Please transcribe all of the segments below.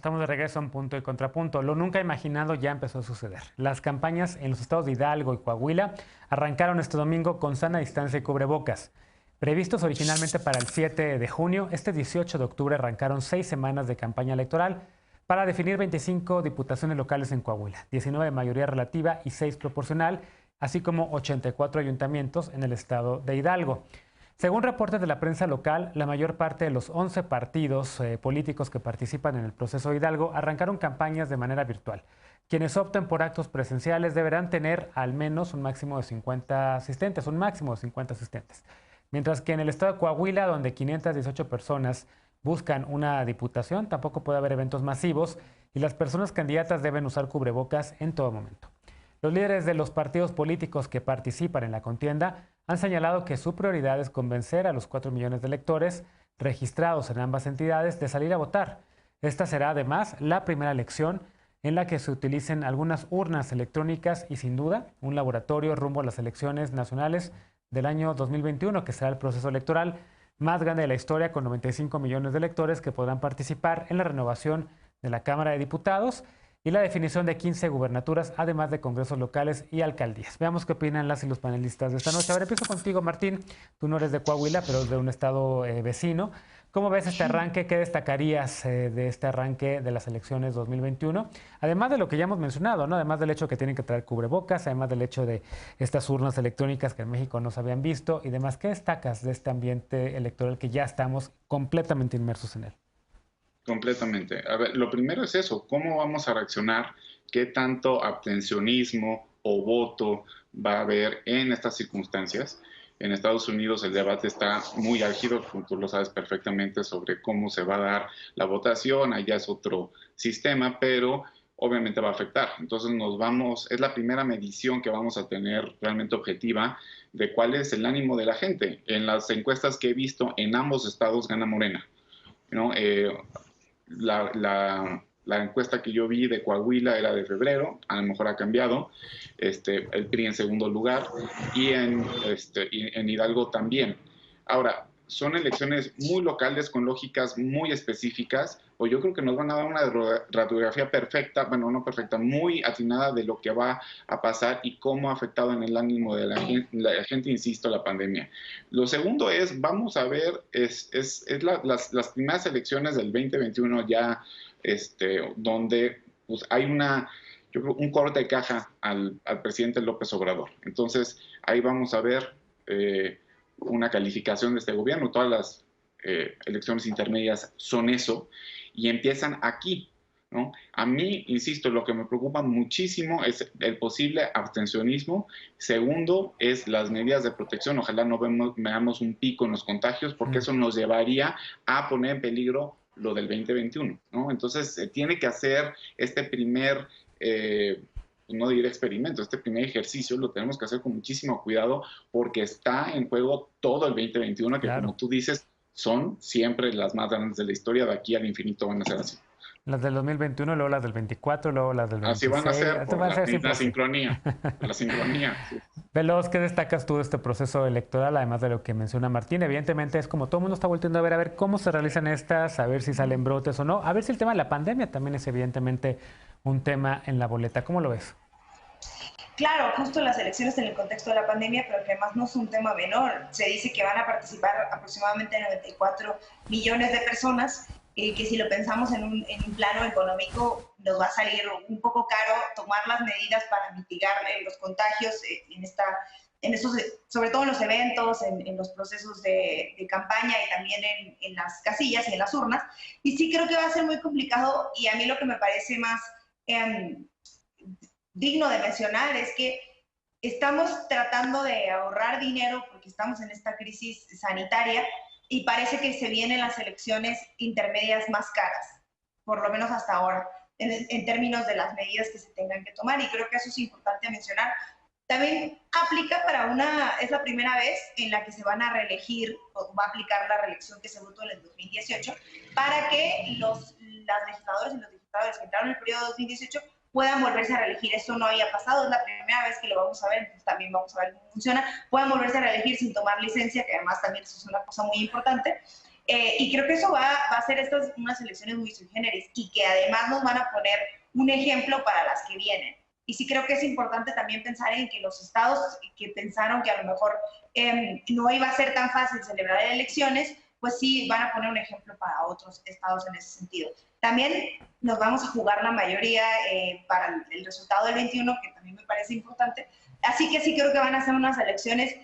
Estamos de regreso en Punto y Contrapunto. Lo nunca imaginado ya empezó a suceder. Las campañas en los estados de Hidalgo y Coahuila arrancaron este domingo con sana distancia y cubrebocas. Previstos originalmente para el 7 de junio, este 18 de octubre arrancaron 6 semanas de campaña electoral para definir 25 diputaciones locales en Coahuila, 19 de mayoría relativa y 6 proporcional, así como 84 ayuntamientos en el estado de Hidalgo. Según reportes de la prensa local, la mayor parte de los 11 partidos políticos que participan en el proceso Hidalgo arrancaron campañas de manera virtual. Quienes opten por actos presenciales deberán tener al menos un máximo de 50 asistentes, Mientras que en el estado de Coahuila, donde 518 personas buscan una diputación, tampoco puede haber eventos masivos y las personas candidatas deben usar cubrebocas en todo momento. Los líderes de los partidos políticos que participan en la contienda han señalado que su prioridad es convencer a los 4 millones de electores registrados en ambas entidades de salir a votar. Esta será además la primera elección en la que se utilicen algunas urnas electrónicas y sin duda un laboratorio rumbo a las elecciones nacionales del año 2021, que será el proceso electoral más grande de la historia, con 95 millones de electores que podrán participar en la renovación de la Cámara de Diputados y la definición de 15 gubernaturas, además de congresos locales y alcaldías. Veamos qué opinan las y los panelistas de esta noche. A ver, empiezo contigo, Martín. Tú no eres de Coahuila, pero es de un estado vecino. ¿Cómo ves este arranque? ¿Qué destacarías de este arranque de las elecciones 2021? Además de lo que ya hemos mencionado, ¿no? Además del hecho que tienen que traer cubrebocas, además del hecho de estas urnas electrónicas que en México no se habían visto y demás. ¿Qué destacas de este ambiente electoral que ya estamos completamente inmersos en él? Completamente. A ver, lo primero es eso, ¿cómo vamos a reaccionar? ¿Qué tanto abstencionismo o voto va a haber en estas circunstancias? En Estados Unidos el debate está muy álgido, tú lo sabes perfectamente, sobre cómo se va a dar la votación. Allá es otro sistema, pero obviamente va a afectar. Entonces es la primera medición que vamos a tener realmente objetiva de cuál es el ánimo de la gente. En las encuestas que he visto, en ambos estados gana Morena, ¿no? La encuesta que yo vi de Coahuila era de febrero, a lo mejor ha cambiado, el PRI en segundo lugar y en Hidalgo también. Ahora, son elecciones muy locales con lógicas muy específicas, o yo creo que nos van a dar una radiografía perfecta, bueno, no perfecta, muy atinada de lo que va a pasar y cómo ha afectado en el ánimo de la gente, insisto, la pandemia. Lo segundo es, vamos a ver, las primeras elecciones del 2021 ya, donde pues, hay yo creo, un corte de caja al presidente López Obrador. Entonces, ahí vamos a ver una calificación de este gobierno. Todas las elecciones intermedias son eso y empiezan aquí, ¿no? A mí, insisto, lo que me preocupa muchísimo es el posible abstencionismo. Segundo, es las medidas de protección. Ojalá no veamos un pico en los contagios, porque eso nos llevaría a poner en peligro lo del 2021, ¿no? Entonces, se tiene que hacer este primer no diré experimento, este primer ejercicio lo tenemos que hacer con muchísimo cuidado porque está en juego todo el 2021, que Claro. como tú dices, son siempre las más grandes de la historia, de aquí al infinito van a ser así. Las del 2021, luego las del 24, luego las del Así van a 26. ser Esto por va a ser siempre la así. sincronía, la sincronía. Sí. Veloz, ¿qué destacas tú de este proceso electoral, además de lo que menciona Martín? Evidentemente es como todo el mundo está volviendo a ver cómo se realizan estas, a ver si salen brotes o no, a ver si el tema de la pandemia también es evidentemente un tema en la boleta. ¿Cómo lo ves? Claro, justo las elecciones en el contexto de la pandemia, pero que además no es un tema menor. Se dice que van a participar aproximadamente 94 millones de personas, que si lo pensamos en un plano económico nos va a salir un poco caro tomar las medidas para mitigar los contagios sobre todo en los eventos, en los procesos de campaña y también en las casillas y en las urnas. Y sí creo que va a ser muy complicado, y a mí lo que me parece más digno de mencionar es que estamos tratando de ahorrar dinero porque estamos en esta crisis sanitaria y parece que se vienen las elecciones intermedias más caras, por lo menos hasta ahora, en términos de las medidas que se tengan que tomar, y creo que eso es importante mencionar. También aplica es la primera vez en la que se van a reelegir, o va a aplicar la reelección que se votó en el 2018, para que las legisladoras y los diputados que entraron en el periodo 2018 puedan volverse a reelegir. Eso no había pasado, es la primera vez que lo vamos a ver, entonces también vamos a ver cómo funciona. Puedan volverse a reelegir sin tomar licencia, que además también eso es una cosa muy importante. Y creo que eso va a ser unas elecciones muy sui generis y que además nos van a poner un ejemplo para las que vienen. Y sí creo que es importante también pensar en que los estados que pensaron que a lo mejor no iba a ser tan fácil celebrar elecciones, pues sí van a poner un ejemplo para otros estados en ese sentido. También nos vamos a jugar la mayoría para el resultado del 21, que también me parece importante. Así que sí creo que van a ser unas elecciones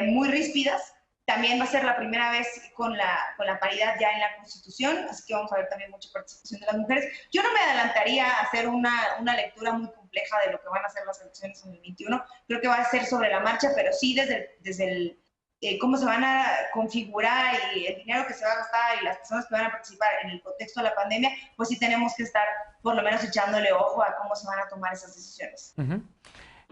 muy ríspidas. También va a ser la primera vez con la paridad ya en la Constitución, así que vamos a ver también mucha participación de las mujeres. Yo no me adelantaría a hacer una lectura muy compleja de lo que van a ser las elecciones en el 21. Creo que va a ser sobre la marcha, pero sí desde cómo se van a configurar y el dinero que se va a gastar y las personas que van a participar en el contexto de la pandemia, pues sí tenemos que estar por lo menos echándole ojo a cómo se van a tomar esas decisiones. Uh-huh.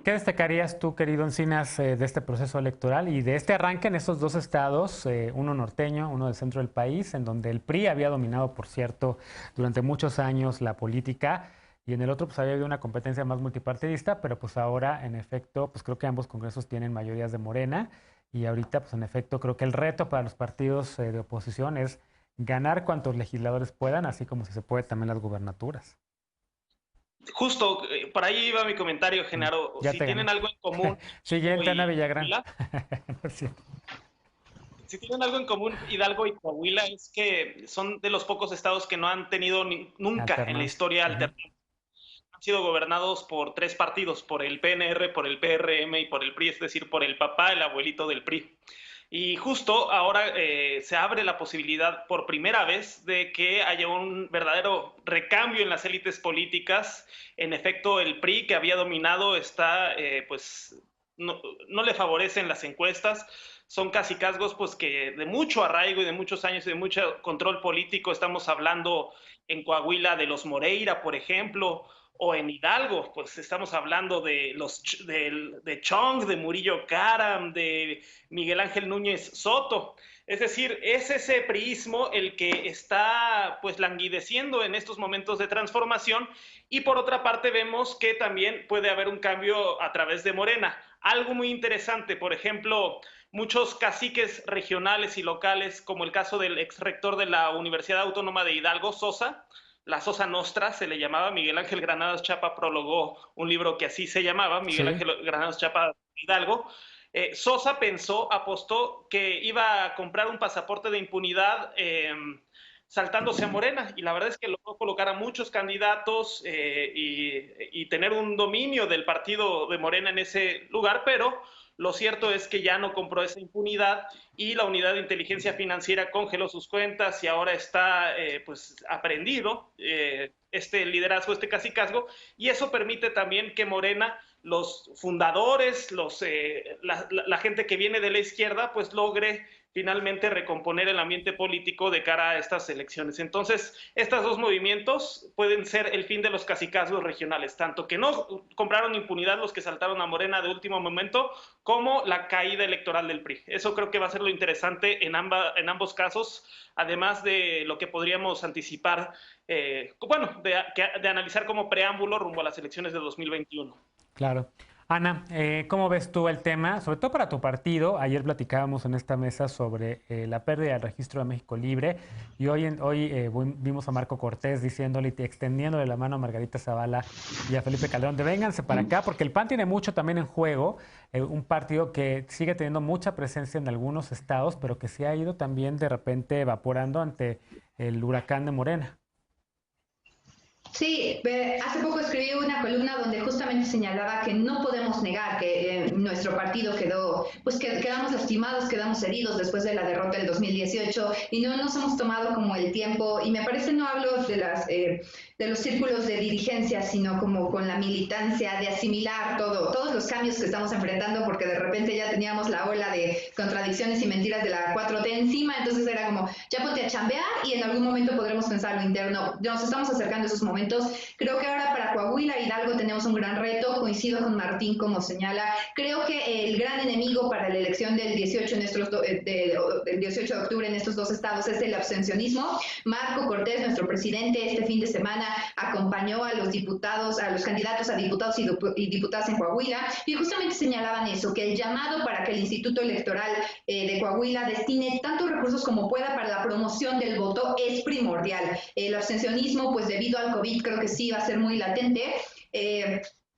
¿Qué destacarías tú, querido Encinas, de este proceso electoral y de este arranque en estos dos estados, uno norteño, uno del centro del país, en donde el PRI había dominado, por cierto, durante muchos años la política, y en el otro pues había habido una competencia más multipartidista, pero pues ahora, en efecto, pues creo que ambos congresos tienen mayorías de Morena, y ahorita, pues en efecto, creo que el reto para los partidos de oposición es ganar cuantos legisladores puedan, así como si se puede también las gubernaturas. Justo, por ahí iba mi comentario, Genaro. Ya si tienen gané. Algo en común... Siguiente, Ana Villagrán. Si tienen algo en común Hidalgo y Coahuila es que son de los pocos estados que no han tenido nunca en la historia alternancia. Han sido gobernados por tres partidos, por el PNR, por el PRM y por el PRI, es decir, por el papá, el abuelito del PRI. Y justo ahora se abre la posibilidad por primera vez de que haya un verdadero recambio en las élites políticas. En efecto, el PRI, que había dominado, está, no le favorecen las encuestas. Son cacicazgos pues, que de mucho arraigo y de muchos años y de mucho control político. Estamos hablando en Coahuila de los Moreira, por ejemplo, o en Hidalgo, pues estamos hablando de Chong, de Murillo Karam, de Miguel Ángel Núñez Soto. Es decir, es ese priismo el que está pues languideciendo en estos momentos de transformación, y por otra parte vemos que también puede haber un cambio a través de Morena. Algo muy interesante, por ejemplo, muchos caciques regionales y locales, como el caso del ex rector de la Universidad Autónoma de Hidalgo, Sosa, la Sosa Nostra se le llamaba, Miguel Ángel Granados Chapa prologó un libro que así se llamaba, Miguel Ángel Granados Chapa Hidalgo. Sosa apostó que iba a comprar un pasaporte de impunidad saltándose a Morena, y la verdad es que logró colocar a muchos candidatos y tener un dominio del partido de Morena en ese lugar, pero lo cierto es que ya no compró esa impunidad y la Unidad de Inteligencia Financiera congeló sus cuentas y ahora está pues aprendido este liderazgo, este cacicazgo, y eso permite también que Morena, los fundadores, la gente que viene de la izquierda, pues logre finalmente recomponer el ambiente político de cara a estas elecciones. Entonces, estos dos movimientos pueden ser el fin de los cacicazgos regionales, tanto que no compraron impunidad los que saltaron a Morena de último momento, como la caída electoral del PRI. Eso creo que va a ser lo interesante en ambos casos, además de lo que podríamos anticipar, de analizar como preámbulo rumbo a las elecciones de 2021. Claro. Ana, ¿cómo ves tú el tema? Sobre todo para tu partido. Ayer platicábamos en esta mesa sobre la pérdida del registro de México Libre, y hoy vimos a Marco Cortés diciéndole y extendiéndole la mano a Margarita Zavala y a Felipe Calderón de vénganse para acá, porque el PAN tiene mucho también en juego, un partido que sigue teniendo mucha presencia en algunos estados, pero que se ha ido también de repente evaporando ante el huracán de Morena. Sí, hace poco escribí una columna donde justamente señalaba que no podemos negar que nuestro partido quedamos lastimados, quedamos heridos después de la derrota del 2018 y no nos hemos tomado como el tiempo, y me parece no hablo de los círculos de dirigencia, sino como con la militancia, de asimilar todos los cambios que estamos enfrentando, porque de repente ya teníamos la ola de contradicciones y mentiras de la 4T encima, entonces era como, ya ponte a chambear y en algún momento podremos pensar lo interno. Nos estamos acercando a esos momentos. Creo que ahora para Coahuila e Hidalgo tenemos un gran reto, coincido con Martín como señala. Creo que el gran enemigo para la elección del 18 del 18 de octubre en estos dos estados es el abstencionismo. Marco Cortés, nuestro presidente, este fin de semana acompañó a los diputados, a los candidatos a diputados y diputadas en Coahuila, y justamente señalaban eso, que el llamado para que el Instituto Electoral de Coahuila destine tantos recursos como pueda para la promoción del voto es primordial. El abstencionismo, pues debido al COVID, creo que sí va a ser muy latente.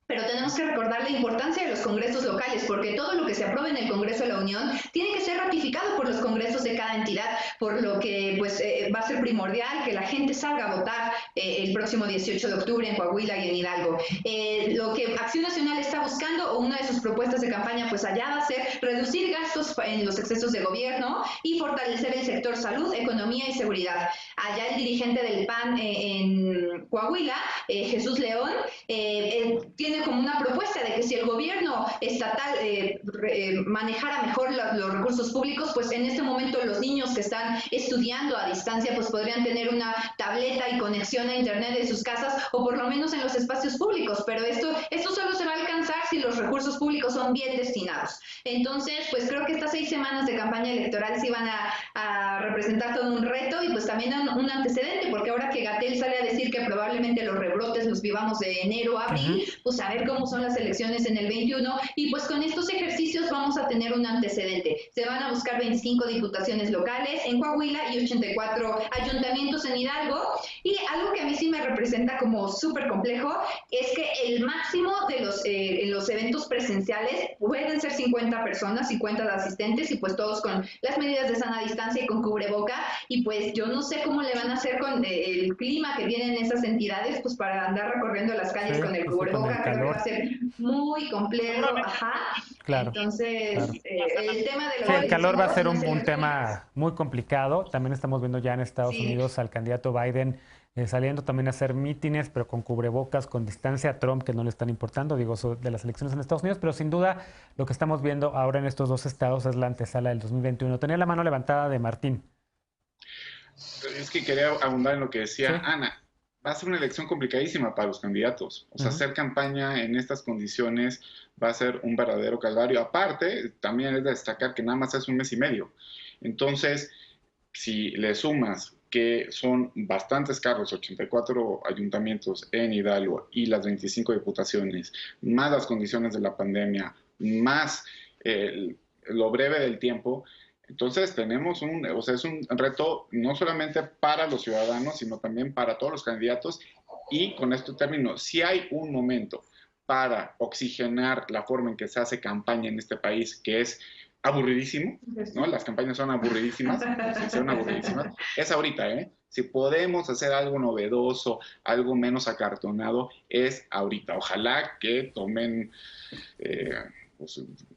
Pero tenemos que recordar la importancia de los congresos locales, porque todo lo que se apruebe en el Congreso de la Unión tiene que ser ratificado por los congresos de cada entidad, por lo que pues va a ser primordial que la gente salga a votar el próximo 18 de octubre en Coahuila y en Hidalgo. Lo que Acción Nacional está buscando, o una de sus propuestas de campaña, pues allá va a ser reducir gastos en los excesos de gobierno y fortalecer el sector salud, economía y seguridad. Allá el dirigente del PAN en Coahuila, Jesús León, tiene como una propuesta de que si el gobierno estatal manejara mejor los recursos públicos, pues en este momento los niños que están estudiando a distancia pues podrían tener una tableta y conexión a internet en sus casas, o por lo menos en los espacios públicos, pero esto solo se va a alcanzar si los recursos públicos son bien destinados. Entonces, pues creo que estas 6 semanas de campaña electoral sí van a representar todo un reto y pues también un antecedente, porque ahora que Gatell sale a decir que probablemente los rebrotes los vivamos de enero a abril, pues a ver cómo son las elecciones en el 21, y pues con estos ejercicios vamos a tener un antecedente. Se van a buscar 25 diputaciones locales en Coahuila y 84 ayuntamientos en Hidalgo, y algo que a mí sí me representa como súper complejo es que el máximo de los eventos presenciales pueden ser 50 personas, 50 asistentes, y pues todos con las medidas de sana distancia y con cubreboca, y pues yo no sé cómo le van a hacer con el clima que tienen esas entidades, pues para andar recorriendo las calles con el cubreboca, creo que va a ser muy complejo. Claro. Entonces, claro. El tema de el calor va a ser un tema muy complicado. También estamos viendo ya en Estados Unidos al candidato Biden saliendo también a hacer mítines, pero con cubrebocas, con distancia a Trump, que no le están importando, digo, de las elecciones en Estados Unidos, pero sin duda lo que estamos viendo ahora en estos 2 estados es la antesala del 2021. Tenía la mano levantada de Martín. Es que quería abundar en lo que decía Ana. Va a ser una elección complicadísima para los candidatos. O sea, hacer campaña en estas condiciones va a ser un verdadero calvario. Aparte, también es de destacar que nada más es 1 mes y medio. Entonces, si le sumas que son bastantes cargos, 84 ayuntamientos en Hidalgo y las 25 diputaciones, más las condiciones de la pandemia, más lo breve del tiempo, entonces tenemos es un reto no solamente para los ciudadanos, sino también para todos los candidatos. Y con esto termino, si hay un momento para oxigenar la forma en que se hace campaña en este país, que es aburridísimo, ¿no? Las campañas son aburridísimas, es ahorita, ¿eh? Si podemos hacer algo novedoso, algo menos acartonado, es ahorita. Ojalá que tomen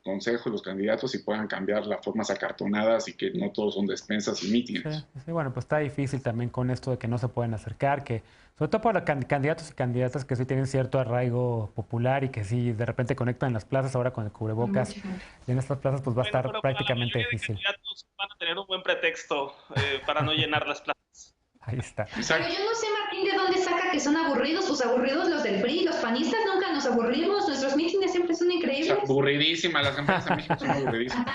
consejos los candidatos y puedan cambiar las formas acartonadas y que no todos son despensas y mítines. Sí, bueno, pues está difícil también con esto de que no se pueden acercar, que sobre todo para candidatos y candidatas que sí tienen cierto arraigo popular y que sí de repente conectan en las plazas ahora con el cubrebocas, y en estas plazas pues va a estar prácticamente difícil. Los candidatos van a tener un buen pretexto para no llenar las plazas. Ahí está. Pero yo no sé, Martín, de dónde saca que son aburridos. Pues aburridos los del PRI, los panistas nunca nos aburrimos. Nuestros mítines siempre son increíbles. Aburridísimas, las campañas en México son aburridísimas.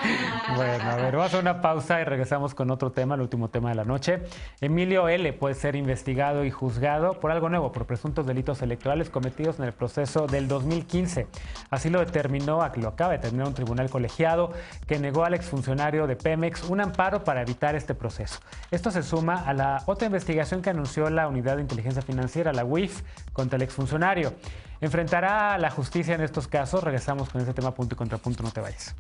Bueno, a ver, vamos a hacer una pausa y regresamos con otro tema, el último tema de la noche. Emilio L. puede ser investigado y juzgado por algo nuevo, por presuntos delitos electorales cometidos en el proceso del 2015. Así lo acaba de determinar un tribunal colegiado que negó al exfuncionario de Pemex un amparo para evitar este proceso. Esto se suma a la otra investigación que anunció la Unidad de Inteligencia Financiera, la UIF, contra el exfuncionario. ¿Enfrentará a la justicia en estos casos? Regresamos con este tema punto y contrapunto, no te vayas.